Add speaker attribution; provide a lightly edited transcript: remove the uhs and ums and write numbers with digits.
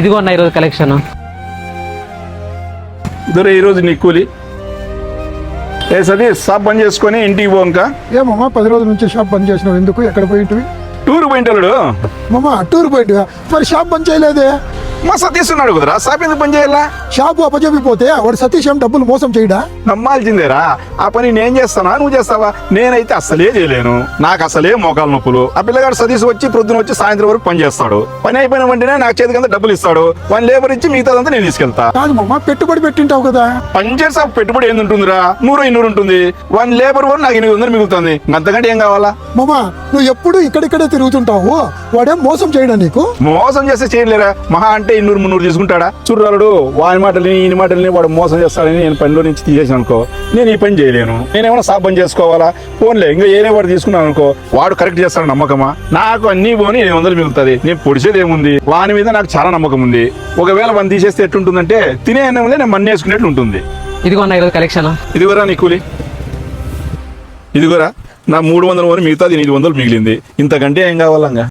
Speaker 1: ఇదిగో అన్న ఈరోజు కలెక్షన్.
Speaker 2: దొరే ఈరోజు నీ కూలి ఏ సతీష్ షాప్ బంద్ చేసుకొని ఇంటికి పోంక.
Speaker 3: ఏమమ్మా 10 రోజుల నుంచి షాప్ బంద్ చేసినావు, ఎందుకు? ఎక్కడ పోయింటివి?
Speaker 2: టూర్ పోయింటాడు
Speaker 3: మామ? టూర్ పోయింటివా? మరి షాప్ బంద్ చేయలేదే?
Speaker 2: మా సతీష్ ఉన్నాడు కుదరా, షాప్ ఎందుకు పని చేయాలా?
Speaker 3: షాపు అప్పచెప్పిపోతే వాడు సతీష్ ఏం డబ్బులు మోసం చేయడా?
Speaker 2: నమ్మాల్సిందేరా. ఆ పని నేను చేస్తానా నువ్వు చేస్తావా? నేనైతే అసలే చేయలేను, నాకు అసలే మోకాలు నొప్పులు. ఆ పిల్లగాడు సతీష్ వచ్చి ప్రొద్దున వచ్చి సాయంత్రం వరకు పని చేస్తాడు. పని అయిపోయిన వెంటనే నాకు చేతికి అంతా డబ్బులు ఇస్తాడు. వన్ లేబర్ ఇచ్చి మిగతాదంతా నేను తీసుకెళ్తా.
Speaker 3: కాదు మామ, పెట్టుబడి పెట్టింటావు కదా.
Speaker 2: పని చేసే పెట్టుబడి ఏంది ఉంటుందిరా? 100-200 ఉంటుంది. వన్ లేబర్ వరకు నాకు 800 మిగులుతుంది. అంతకంటే ఏం కావాలా?
Speaker 3: మామ, నువ్వు ఎప్పుడు ఇక్కడిక్కడే తిరుగుతుంటావు, వాడేం మోసం చేయడా నీకు?
Speaker 2: మోసం చేస్తే చేయలేరా? మహా అంటే 200-300 తీసుకుంటాడా? చూడరాడు వాని మాటలని ఈ మాటలని వాడు మోసం చేస్తాడని నేను పనిలో నుంచి తీసేసాను అనుకో, నేను ఈ పని చేయలేను. నేనేమన్నా షాప్ బంద్ చేసుకోవాలా? ఫోన్లే ఇంకా ఏనే వాడు తీసుకున్నాను అనుకో, వాడు కరెక్ట్ చేస్తాడు నమ్మకమా? నాకు అన్ని పోని 800 మిగులుతుంది. నేను పొడిచేది ఏముంది? వాని మీద నాకు చాలా నమ్మకం ఉంది. ఒకవేళ వాడిని తీసేస్తే ఎట్టుంటుందంటే తినే అన్నంలో నేను మన్నేసుకునేట్లు ఉంటుంది.
Speaker 1: ఇదిగో అన్న ఈరోజు కలెక్షన్.
Speaker 2: ఇదిగోరా నీ కూలి, ఇదిగోరా నా 300 వరకు మిగతాది 800 మిగిలింది. ఇంతకంటే ఏం కావాలంగా?